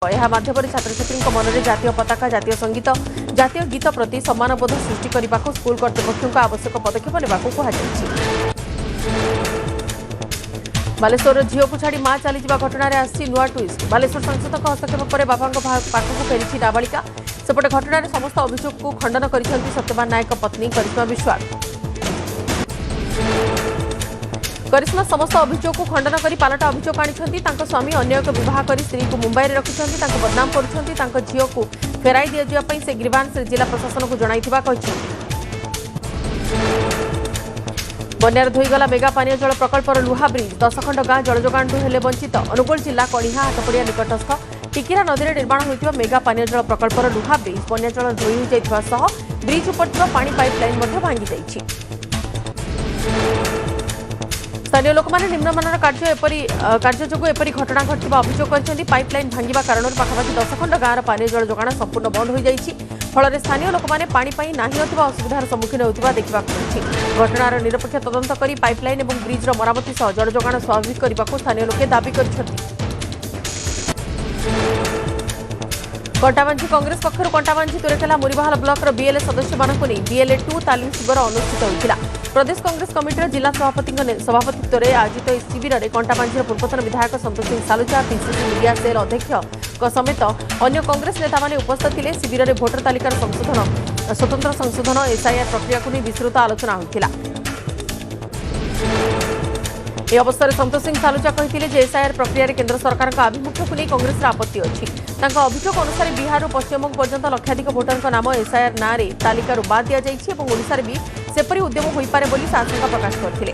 यह माध्यम छात्र छात्री मन में जातीय पताका जातीय संगीत जातीय गीत प्रति सम्मानबोध सृष्टि करने को स्कूल कर्तृपक्ष आवश्यक पदक्षेप नेबाकू कहुଯାଇଛି। बालेश्वर झील को छाड़ी मां चली घटन आसी नुआ ट्विस्ट। बालेश्वर सांसद हस्तक्षेप पर बाबा पाखक फेरी नाबालिका सेपटे घटन समस्त अभियोग को खंडन कर सत्यवान नायक पत्नी करिश्मा विश्वास। करिश्मा समस्त अभियोग को खंडन कर पालटा अभियोग आनी स्वामी अन्य एक विवाह कर स्त्री को मुंबई में रखिंट बदनाम कर झील को फेराई दिजापी से ग्रीवांस जिला प्रशासन को जन। बन्यार धोईगला मेगा पानीय जल प्रकल्पर लुहा ब्रिज 10 खंड गाँ जलजोगाणु हेले वंचित। अनुगुल जिला कणिहा हाटपड़िया निकटस्थ टिकिरा नदी में निर्माण होता मेगा पानीय जल प्रकल्पर लुहा ब्रिज बन्या जल धोई हो जाता ब्रिज उपर पानी पाइपलाइन भांगी जाइछि। स्थानीय लोक मैंने निम्नमान कार्य जो एपरी घटना घटवा अभियोग कर पाइपलाइन भांगा कारण पाखापाखि 10 खंड गाँव पानीय जल जोगाण संपूर्ण बंद हो जाइछि। फल स्थानीय लोक मैंने पानी नहीं असुविधार सम्मुखीन होता देखा घटनार निरपेक्ष तदंत कर पाइपलाइन और ब्रिजर मरामती सह जल जोगाण स्वाभाविक करने को स्थानीय लोके दाबी कर। कंटाबांझी कांग्रेस पक्षर कंटाबांझी तुरेकेला मुरीबाहाल ब्लॉक बीएलए सदस्य मानक नहीं बीएलए 2 तालीम शिविर अनुष्ठित होता। प्रदेश कांग्रेस कमिटर जिला सभापति सभापतित्व में आयोजित इस शिविर में कंटाबांझीर पूर्वतन विधायक Santosh Singh सालुचा PCC media cell अध्यक्ष समेत अन्य कांग्रेस नेता माने उपस्थित थे। शिविर में भोटर तालिकार संशोधन स्वतंत्र संशोधन एसआईआर प्रक्रिया को नहीं विस्तृत आलोचना होता। यह अवसर में संतोष सिंह सालुचा कहते एसआईआर प्रक्रिया केंद्र सरकार आभिमुख्य को नहीं कांग्रेस आपत्ति अच्छी। अभियोग अनुसार बिहार और पश्चिमबंग पर्यंत लक्षाधिक भोटर नाम एसआईआर ना तालिकार बाद दि जाइए और ओडिशा भी सेपरी उद्यम हो पारे बोली से आशंका प्रकाश करते।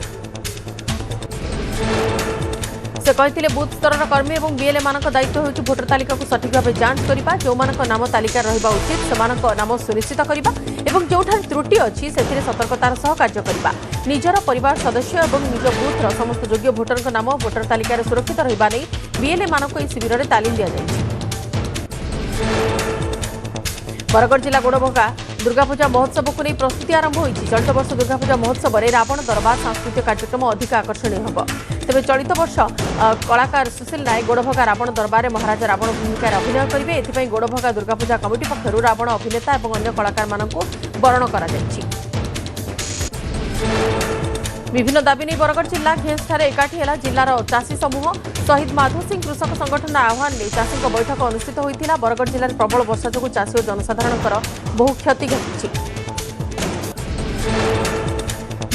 से कहते बूथ स्तर कर्मी और बीएलए मान दायित्व हो भोटर तालिका को सठिक भाव जांच करने जो नाम तालिका रहा उचित से नाम सुनिश्चित करने और जो त्रुटि अच्छी से सतर्कतार सह कार्य करने निजर परिवार सदस्य और निज बूथर समस्त योग्य भोटर नाम भोटर तालिकार सुरक्षित रहा नहीं बीएलए मानक इस शिविर में तालीम दि जाएगी। बरगढ़ जिला गोड़भगा दुर्गापूजा महोत्सव को नहीं प्रस्तुति आरंभ होती। चलित वर्ष दुर्गापूजा महोत्सव में रावण दरबार सांस्कृतिक कार्यक्रम अधिक आकर्षणीय होब। तेज चलित वर्ष कलाकार सुशील नायक गोड़भगा रावण दरबार में महाराजा रावण भूमिका अभिनय करेंगे। एथिपाई गोड़भगा दुर्गापूजा कमिटी पक्षर रावण अभिनेता और अन्य कलाकार मानक बरण कर विभिन्न दाबी नहीं बरगढ़ जिला घेंसठार एकाठी है जिलार चाषी समूह शहीद माधव सिंह कृषक संगठन आह्वान में चाषी बैठक अनुष्ठित होता। बरगढ़ जिले में प्रबल वर्षा जो चाषी और जनसाधारण बहु क्षति घटी।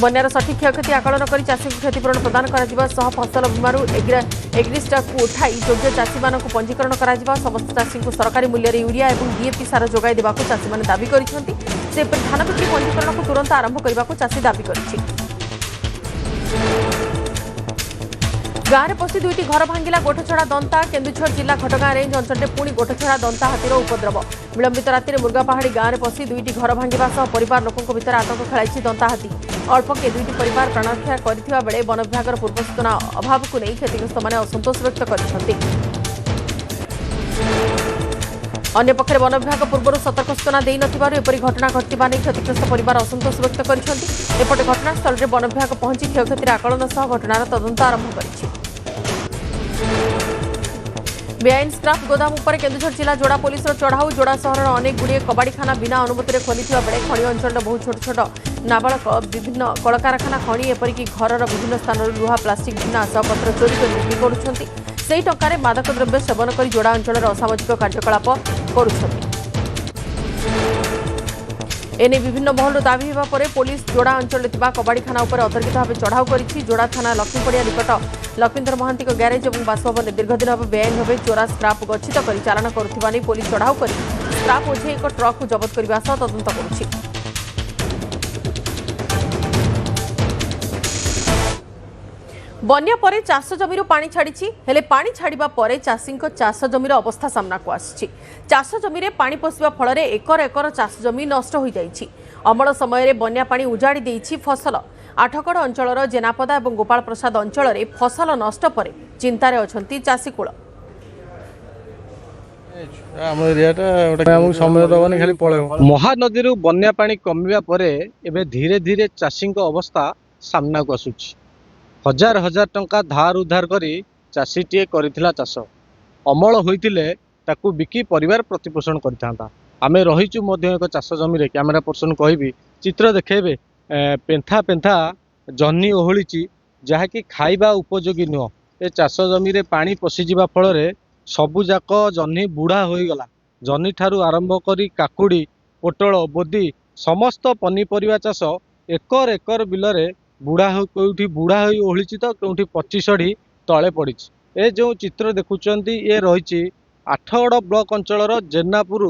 बन्यार सठिक क्षयक्षति आकलन कर चाषी को क्षतिपूरण प्रदान कर फसल बीमार एग्रिस्टा को उठाई योग्य चाषी मान पंजीकरण कर समस्त चाषी को सरकारी मूल्य यूरिया और डीएपी सार जोगाई देवा चाषी मैंने दाबी कर धान बिक्री पंजीकरण को तुरंत आरंभ करने को चाषी दाबी कर। गाँव में पशि दुईटी घर भांगिला गोठछड़ा दंता। केन्दुझर जिला घटगाँ रेंज अंचल पुणी गोठछड़ा दंता हाथीर उपद्रव। विलंबित राति मुर्गापहाड़ी गाँव में पशि दुईटी घर भांगा सह परिवार लोकों भीतर आतंक खेलाई दंता हाथी। अल्पके दुईटी परिवार प्राणरक्षा करथिबा बेले वन विभाग पूर्व सूचना अभाव को नहीं क्षतिग्रस्त मैंने असंतोष व्यक्त कर। अन्य पक्षे वन विभाग पूर्व सतर्क सूचना देई नथिबारु एपरि घटना घटिबा नै क्षतिग्रस्त परिवार असंतोष व्यक्त करिसेंति। एपटे घटनास्थल में वन विभाग पहुंची क्षयक्षतिर आकलन सह घटनार तदंत आरंभ करिछि। बेआईन स्क्राप गोदाम उपर केन्दुझर जिला जोड़ा पुलिस चढ़ाऊ। जोड़ा सहर अनेक गुड़िए कबाड़ीखाना बिना अनुमति खोली बेले खଣି अंचल बहुत छोट छोट नाबालक विभिन्न कलकारखाना खଣି एपरिक घर विभिन्न स्थान लुहा प्लास्टिक भिन्न आसबाबपत्र चोरी कर बिक्री करुछंती। सेही टंकारे मादक द्रव्य सेवन कर जोड़ा अंचल असामाजिक कार्यकलाप करुछंती। एने विभिन्न महल दाबी होगा पर पुलिस जोड़ा अंचल कबाड़ीखाना उपर अतर्कित भाव चढ़ाऊ कर जोड़ा थाना लक्ष्मीपड़िया निकट लक्ष्मीधर महांती ग्यारेज और बासभवन दीर्घदिन भाव बेआईन भाव चोरा स्क्राप गच्छित कर चालाण करुवा नहीं पुलिस चढ़ाऊ कर स्क्राप ओझे एक ट्रक को जबत करने सह तदंत करुछि। बन्या परे चाष जमीर पानी छाड़ी हेले पानी छाड़ा पर चाषी चाष जमीर अवस्था सामना को आसी। चाष जमी में पानी पशिबा फल एकर एकर चाष जमी नष्ट हो जाइछि। अमल समय बन्या पानी उजाड़ी देइछि फसल। आठगड़ अंचल जेनापदा और गोपाल प्रसाद अंचल में फसल नष्ट पर चिंतार अछंती चाषीकूल। महानदी बन्या पानी कमिबा परे एबे धीरे धीरे चाषी अवस्था सामना को आसुछि। हजार हजार टंका धार उधार करी चाषीटीए करिथिला चाष अमल होइतिले ताकू बिकी परिवार प्रतिपोषण करता। आमे रहीचु मध्य एक चाष जमी कैमेरा पर्सन कहबी चित्र देखेबे पेंथा पेंथा जह्नी ओहलीची जहाँकि खाइबा उपयोगी नुह। ए चाष जमी रे पानी पशिजिबा फल रे सबु जाक जह्नी बुढ़ा होईगला। जह्नी ठारू आरंभ करी काकुड़ी पोटल बोदी समस्त पनीपरिया चाष एकर एकर बिलरे कौटी बुढ़ा होई ओहलीची तो कौटी पची सढ़ी तले पड़ी। ए जो चित्र देखुचंती ये रही आठगड़ ब्लॉक अंचल जेनापुर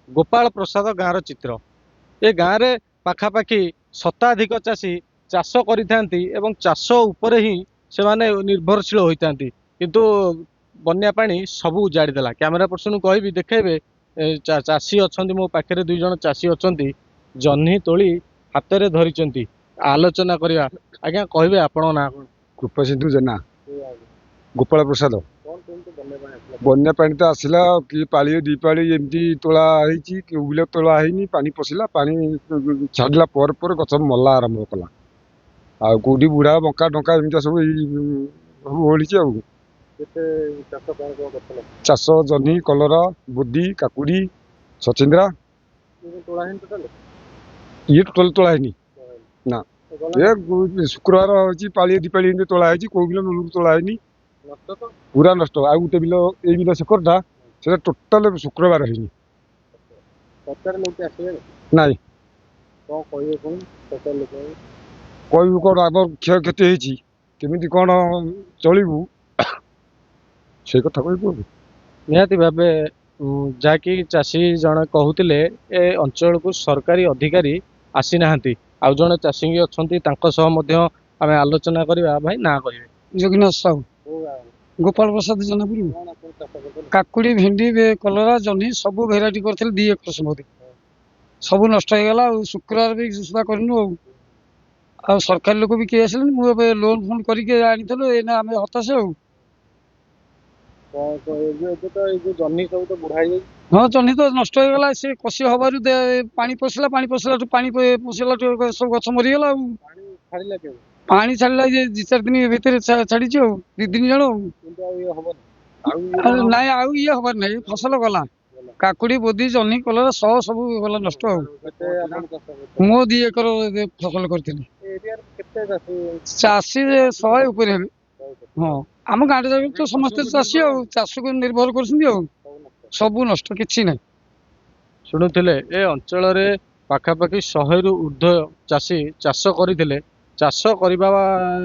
गोपाल प्रसाद गाँव चित्र। ए गाँव रे पाखापाखि शताधिक चाषी चाष करिथांती एवं चाष उपरे ही से माने निर्भरशील होइथांती किंतु बन्या पानी सबू उजाड़ी देला। कैमेरा पर्सन कहबी देखेबे चाषी अछंती मो पाखरे दुई जण चाषी अछंती जह्नी तोली हाथ रे धरिचंती आलोचना करिया। आज्ञा कहबे आपण ना कृपा सिंधु जेना गोपाल प्रसाद बन्या पानी तो आसला कि पाली दी पाली एमती तोला होईची कि उबिल तोला हैनी पानी पशिला पानी छाड़ला पर गछ मल्ला आरंभ कला आ कोडी बुढ़ा बंका ढंका एमती सब होलीची आ चाष जह्नी कलरा बोदी काकुड़ी सचिंद्रा ये टोटल तोला हैनी ना ये शुक्रवार होची पाली दी पाली एमती तोला हैची को बिल मूल तोला हैनी पूरा नष्ट आ गोटे बिल ए बिल सेकरटा से टोटाल शुक्रवार हैनी नाई कहबू कौन आम क्षय क्षति होती केमी कौन चलू से कथा कहबू। निहाती भावे जहाँकि चाषी जन कहते ए अंचल को सरकारी अधिकारी आसी नाहांती आउ जने चाषी अच्छी आम आलोचना करवा भाई ना कहे जोगीनाथ साहू गोपाल प्रसाद जनापुर काकुड़ी भेंडी कलरा जह्नी सबू भेराइटी करथिले 2 एकर समोदे सबू नष्ट हो गला। शुक्रवार भी सुधा करनु आ सरकारी लोक भी किए आसिले मु लोन फोन करके आनिथलो एना आमे हताश हो। हाँ जह्नी तो नष्ट हो गला से कसी हबारु पानी पशिला सब गछ मरीगला पानी छाड़ा 2-4 दिन भितर छाड़ी 2 दिन जानो ना आउ ये हबार ना फसल गला काकुड़ी बोदी जह्नी कलरा सब गला नष्ट हो। मो 2 एकर फसल करथिली चाषी 100 ऊपर हेबे। हाँ आम गाँव जाक तो समस्त चाषी चाष को निर्भर कर सबू नष्ट किछि ना। शुणुले ए अंचल रे पाखापाखि 100 रु ऊर्ध्व चाषी चाष करथिले चाष करबा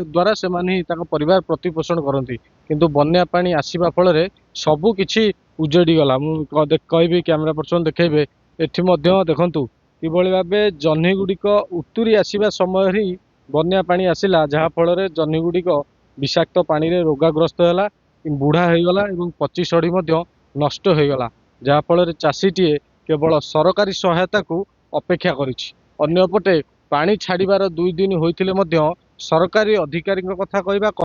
द्वारा से माने ताका परिवार प्रतिपोषण करती किंतु बन्या पानी आसीबा फल रे सबू किछि उजड़ी गला। मु कहबी कैमेरा पर्सन देखेबे एठी मध्य देखंतु किबळी भाबे जह्नी गुड़िक उतुरी आसीबा समय ही बन्या पानी आसिला जहा फल रे जह्नी गुड़िक विषाक्त पानी रे रोगाग्रस्त हैला बुढ़ा हो गला एवं पची सड़ी मध्य नष्ट हो गला जहा फल रे चाषीटीए केवल सरकारी सहायता को अपेक्षा करिछि। अन्यपटे पानी छाड़िबार 2 दिन होइथिले मध्य सरकारी अधिकारी कथा कहबा